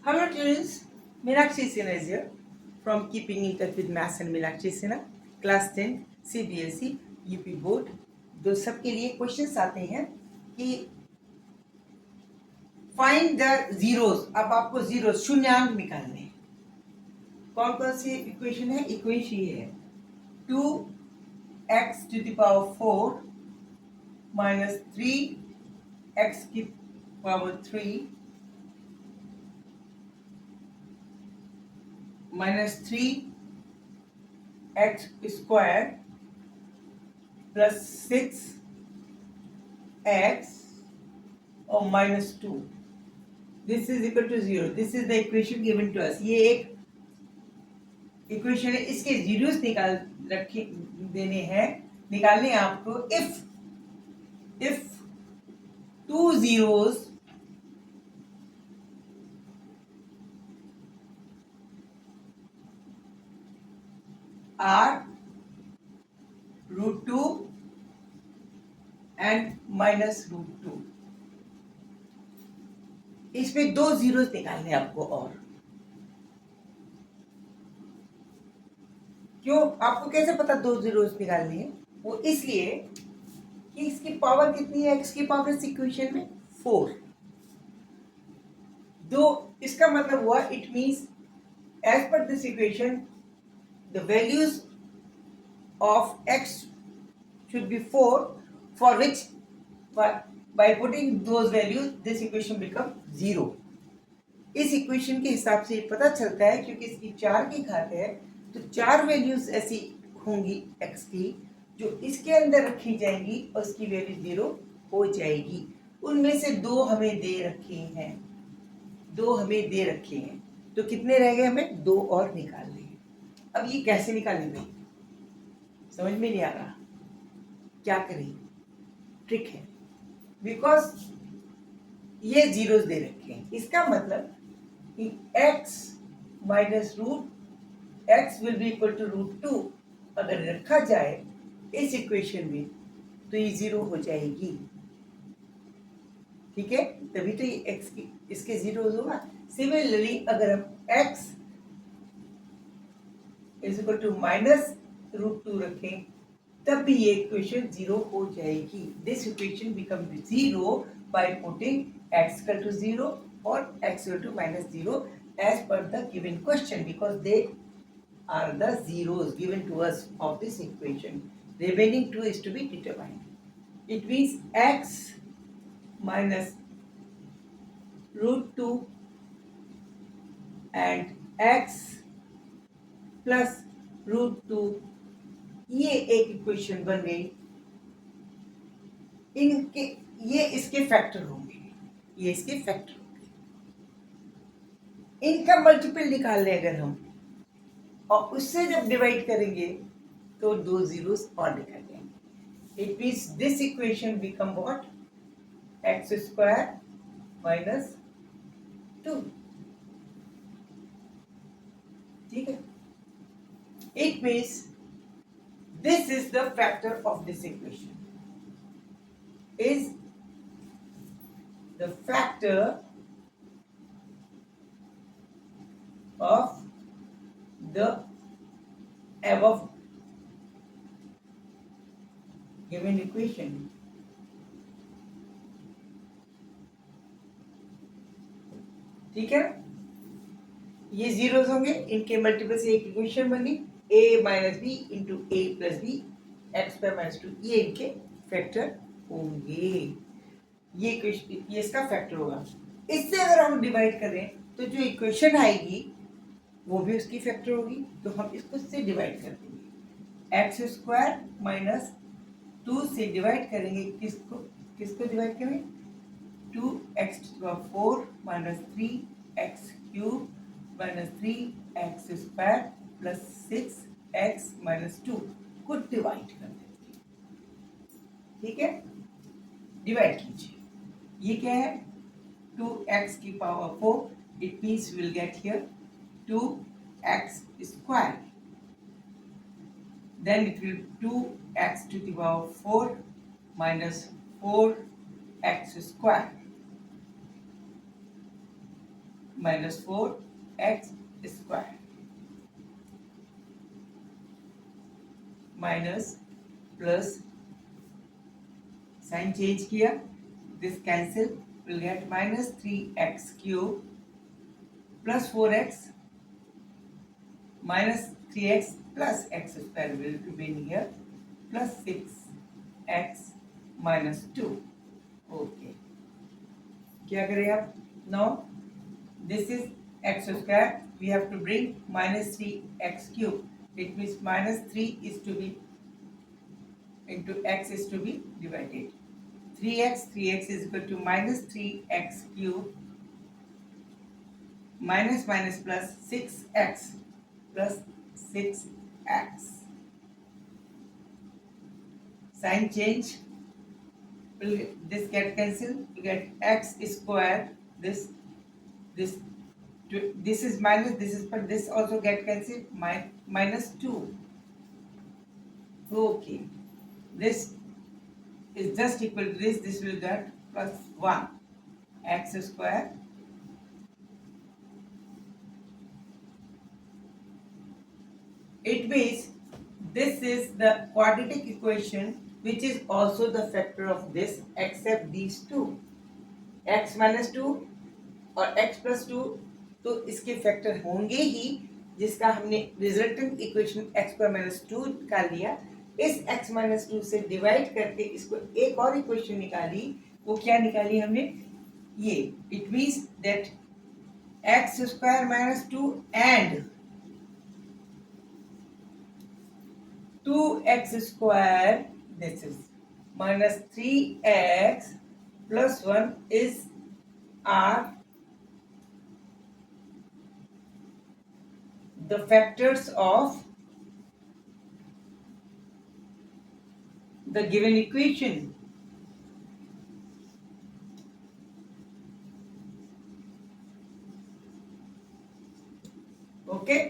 Hello students, Meenakshi Sinha is here from Keeping in Touch with Maths and Meenakshi Sinha, class 10 CBSE UP board. तो सबके लिए questions आते हैं कि find the zeros. अब आपको जीरो शून्यांक निकालने हैं। कौन कौन सी इक्वेशन है? इक्वेशन ये है 2x to the power 4 minus 3x की power 3 minus 3x square plus 6x or minus 2. This is equal to 0. This is the equation given to us. ये एक इक्वेशन है, इसके जीरोस निकालने हैं आपको। if two zeros are √2 and minus √2, इसमें दो जीरोस निकालने हैं आपको। और क्यों आपको कैसे पता दो जीरोस निकालनी है? वो इसलिए कि इसकी पावर कितनी है? x की पावर इस इक्वेशन में 4। दो, इसका मतलब हुआ it means as per this equation the values of x should be 4, for which by putting those values this equation become 0। इस इक्वेशन के हिसाब से पता चलता है, क्योंकि इसकी 4 की घात है तो 4 वैल्यूज ऐसी होंगी x की जो इसके अंदर रखी जाएंगी और इसकी वैल्यू 0 हो जाएगी। उनमें से दो हमें दे रखे हैं, तो कितने रह गए? हमें दो और निकालने हैं। अब ये कैसे निकालेंगे समझ में नहीं आ रहा, क्या करें? ट्रिक है, बिकॉज ये जीरोस दे रखे हैं। इसका मतलब कि x minus x will be equal to √2 अगर रखा जाए इस इक्वेशन में तो ये 0 हो जाएगी। ठीक है, तभी तो ये x की इसके 0 होगा। सिमिलरली अगर हम x is equal to minus √2 रखें तब भी ये इक्वेशन 0 हो जाएगी। This equation become 0 by putting x equal to 0 और x equal to minus 0 as per the given question, because they are the zeros given to us of this equation. Remaining 2 is to be determined. It means x minus √2 and x plus √2, ये एक equation बन गई। ये इसके factor होंगे, इनका multiple निकाल लें अगर हम, और उससे जब डिवाइड करेंगे तो दो जीरोस और निकल जाएंगे। It means this equation become what? x square minus 2। ठीक है, it means this is the factor of this equation, is the factor of the above given equation। ठीक है, ये जीरोस होंगे, इनके मल्टीपल से एक इक्वेशन बनी a minus b into a plus b x square minus 2, ये इनके फैक्टर होंगे। ये इसका फैक्टर होगा। इससे अगर हम डिवाइड करें तो जो इक्वेशन आएगी वो भी उसकी फैक्टर होगी, तो हम इसको से डिवाइड कर देंगे। एक्स स्क्वायर माइनस 2 से डिवाइड करेंगे, किसको डिवाइड करें? 2x⁴ minus 3x³ minus 3x square plus 6x minus 2 को डिवाइड कर देते हैं। ठीक है, डिवाइड कीजिए। ये क्या है? 2x की power 4, it means will get here 2x square, then it will 2x to the power 4 minus 4x square minus 4x square minus plus sign change किया, this cancel, will get minus 3x cube plus 4x minus 3x plus x square will remain here plus 6x minus 2. Okay. क्या करें आप? Now this is x square. We have to bring minus 3x cube. It means minus 3 is to be into x is to be divided. 3x is equal to minus 3x cube minus minus plus 6x plus 6x. Sign change. Will this get cancelled? You get x square. This is minus. This is but this also get cancelled. Minus 2. Okay. This is just equal to this. This will get plus 1 x square it means this is the quadratic equation which is also the factor of this except these two x minus 2 और x plus 2 तो इसके factor होंगे ही जिसका हमने resultant equation x square minus 2 निकाल लिया इस x minus 2 से डिवाइड करके इसको एक और इक्वेशन निकाली वो क्या निकाली हमने ये it means that x square minus 2 and 2x square this is minus 3x plus 1 is are the factors of the given equation. Okay,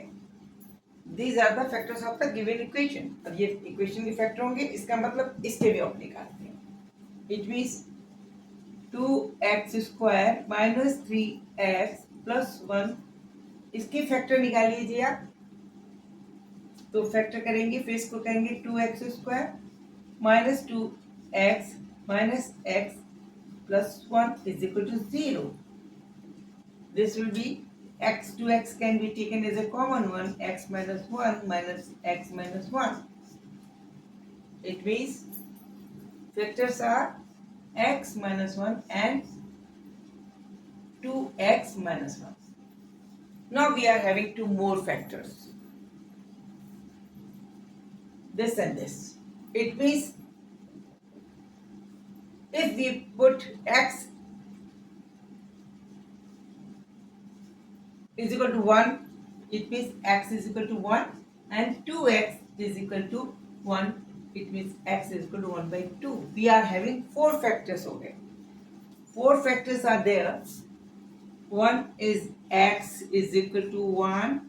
these are the factors of the given equation. अब ये equation के factor होंगे इसका मतलब इसके भी आप निकालते हैं it means 2x square minus 3x plus 1 इसके फैक्टर निकाल लीजिए आप तो फैक्टर करेंगे फिर इसको कहेंगे 2x square minus 2x minus x plus 1 is equal to 0. This will be x 2x can be taken as a common one x minus 1 minus x minus 1. It means factors are x minus 1 and 2x minus 1. Now we are having two more factors. This and this. It means if we put x is equal to 1, it means x is equal to 1 and 2x is equal to 1, it means x is equal to 1 by 2. We are having four factors over here. Four factors are there. One is x is equal to 1,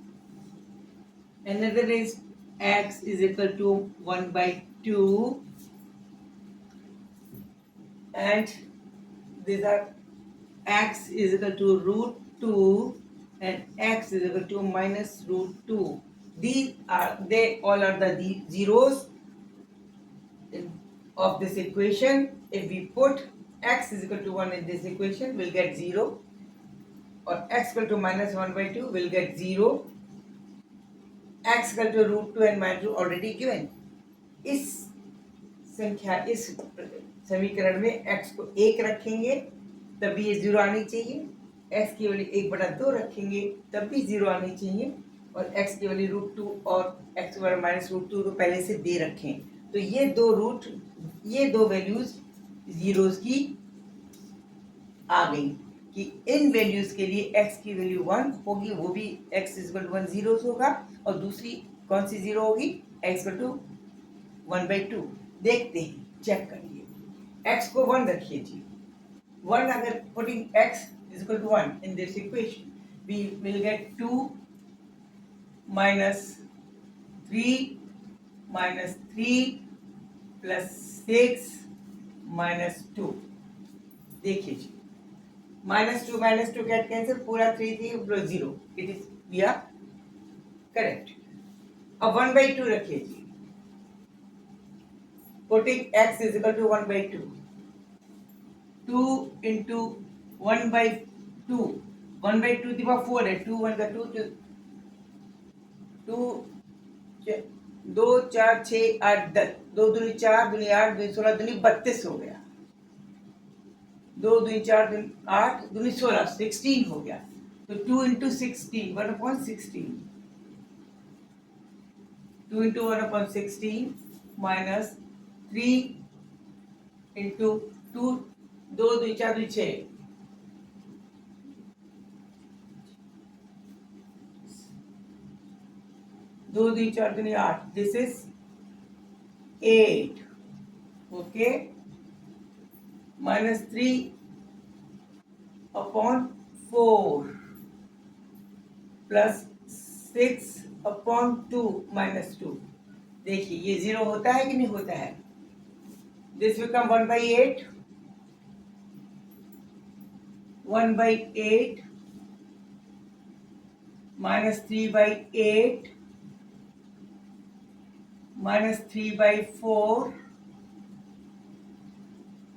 another is x is equal to 1 by 2 and these are x is equal to root 2 and x is equal to minus root 2. They all are the zeros of this equation. If we put x is equal to 1 in this equation we'll get 0 or x equal to minus 1 by 2 we'll get 0. x equal to root 2 and minus 2 already given. इस समीकरण में x को 1 रखेंगे तब भी ये 0 आनी चाहिए x की वैल्यू 1/2 रखेंगे तब भी 0 आनी चाहिए और x की वैल्यू रूट 2 और x स्क्वायर माइनस रूट 2 तो पहले से दे रखें तो ये दो वैल्यूज जीरोस की आ गई कि इन वैल्यूज के लिए x की वैल्यू 1 होगी वो भी x is equal to 1 zeros होगा और दूसरी कौन सी जीरो होगी x इक्वल टू 1/2. देखते हैं चेक करिए x को 1 रखिए जी 1 अगर putting x is equal to 1 in this equation we will get 2 minus 3 plus 6 minus 2. देखिए जी minus 2 get cancel, पूरा 3 थी 0. It is we are correct. अब 1/2 रखिए जी. Putting x is equal to 1/2. 2 into 1/2. 1/2 की पावर 4 है. 2 1 का 2 2 2 4 6 8 10. 2 दूनी 4 दूनी 8 दूनी 16 दूनी 32 हो गया. 2 दूनी 4 दूनी 8 दूनी 16 16 हो गया. तो 2 into 16 1/16. 2 into 1/16 minus 3 into 2 2 2 4 2 6 2 2 4 2 8. This is 8. Okay. Minus 3/4 plus 6/2 minus 2. देखिए ये 0 होता है कि नहीं होता है. This become 1/8. 1/8 minus 3/8 minus 3/4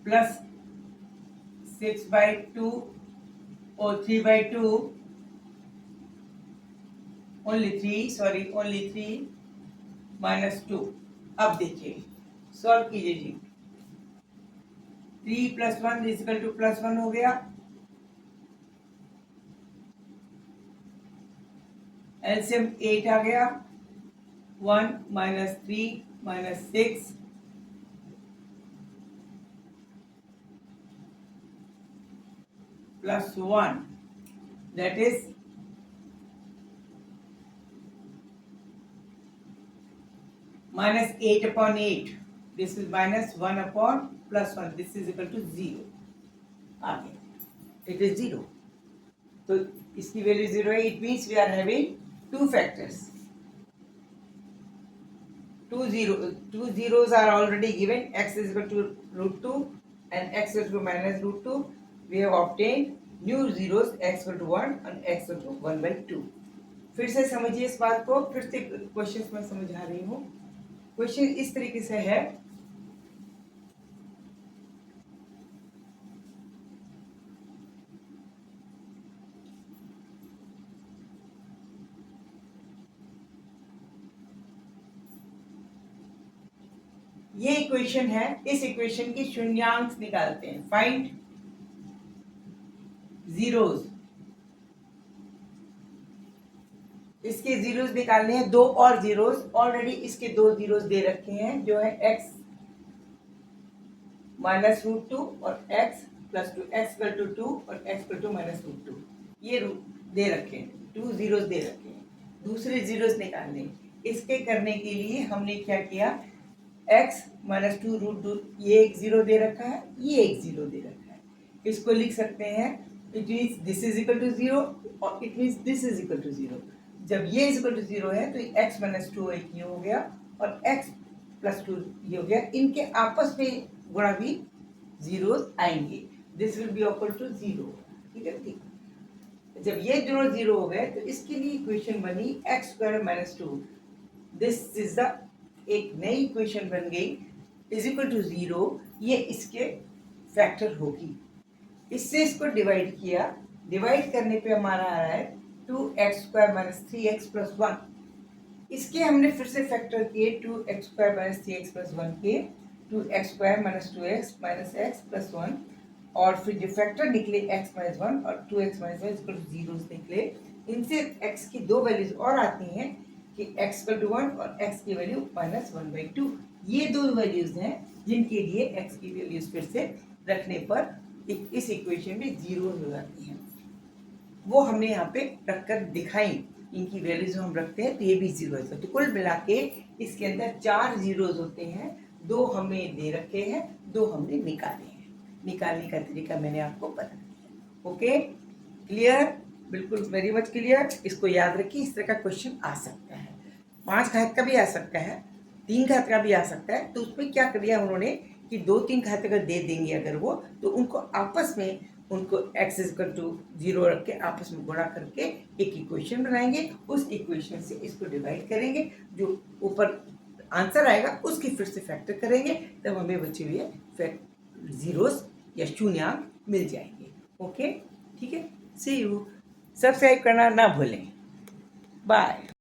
plus 6/2 or 3/2 only 3 minus 2. अब देखिए सॉल्व कीजिए जी. 3 plus 1 is equal to plus 1 हो गया. एलसीएम 8 आ गया. 1 minus 3 minus 6 plus 1, that is minus 8/8. This is minus 1 upon plus 1. This is equal to 0. आ गया. It is 0. तो इसकी value 0 है. It means we are having two factors. Two zeros are already given. X is equal to √2 and x is equal to minus √2. We have obtained new zeros x equal to 1 and x equal to 1/2. फिर से समझिए इस बात को. फिर से question में समझा रही हूँ. क्वेश्चन इस तरीके से है. ये इक्वेशन है. इस इक्वेशन की शून्यांश निकालते हैं. Find zeros. इसके जीरोस निकालने हैं. दो और जीरोस. ऑलरेडी इसके दो जीरोस दे रखे हैं जो है x minus √2 और x plus 2. x equal to 2 और x equal to minus √2. ये दे रखे हैं. 2 जीरोस दे रखे हैं. दूसरे जीरोस निकालने. इसके करने के लिए हमने क्या किया. x minus 2 √2 ये एक जीरो दे रखा है. ये एक जीरो दे रखा है. इसको लिख सकते हैं. It means this is equal to 0 और it means this is equal to 0. जब ये इज इक्वल टू 0 है तो x minus 2 एक ये हो गया और x plus 2 ये हो गया. इनके आपस में गुणा भी जीरोस आएंगे. This will be equal to 0. ठीक है. ठीक. जब ये दोनों 0 हो गए तो इसके लिए इक्वेशन बनी x² minus 2. This is the एक नई इक्वेशन बन गई. Is equal to 0. ये इसके फैक्टर होगी. इससे इसको डिवाइड किया. डिवाइड करने पे हमारा आ रहा है 2x² minus 3x plus 1. इसके हमने फिर से फैक्टर किए. 2x² minus 3x plus 1 के 2x² minus 2x minus x plus 1 और फिर जो फैक्टर निकले x minus 1 और 2x minus 1 इक्वल टू 0 निकले. इनसे x की दो वैल्यूज और आती हैं कि x इक्वल टू 1 और x की वैल्यू minus 1/2. ये दो वैल्यूज हैं जिनके लिए x की वैल्यूज फिर से रखने पर इस इक्वेशन में 0 हो जाती हैं. वो हमने यहाँ पे रखकर दिखाई. इनकी वैल्यूज हम रखते हैं तो ये भी 0 है. तो कुल मिला के इसके अंदर 4 जीरोज होते हैं. 2 हमें दे रखे हैं, 2 हमने निकाले हैं. निकालने का तरीका मैंने आपको बता दिया. ओके. क्लियर. बिल्कुल वेरी मच क्लियर. इसको याद रखिए. इस तरह का क्वेश्चन आ सकता है. 5 घात का भी आ सकता है, 3 घात का भी आ सकता है. तो उसमें क्या कर दिया उन्होंने कि 2-3 घात अगर दे देंगे अगर वो तो उनको आपस में उनको x इक्वल टू 0 रख के आपस में गुणा करके एक इक्वेशन बनाएंगे, उस इक्वेशन से इसको डिवाइड करेंगे, जो ऊपर आंसर आएगा उसकी फिर से फैक्टर करेंगे, तब हमें बचे हुए जीरोस या शून्यांक मिल जाएंगे। ओके, ठीक है, सी यू। सब्सक्राइब करना ना भूलें। बाय।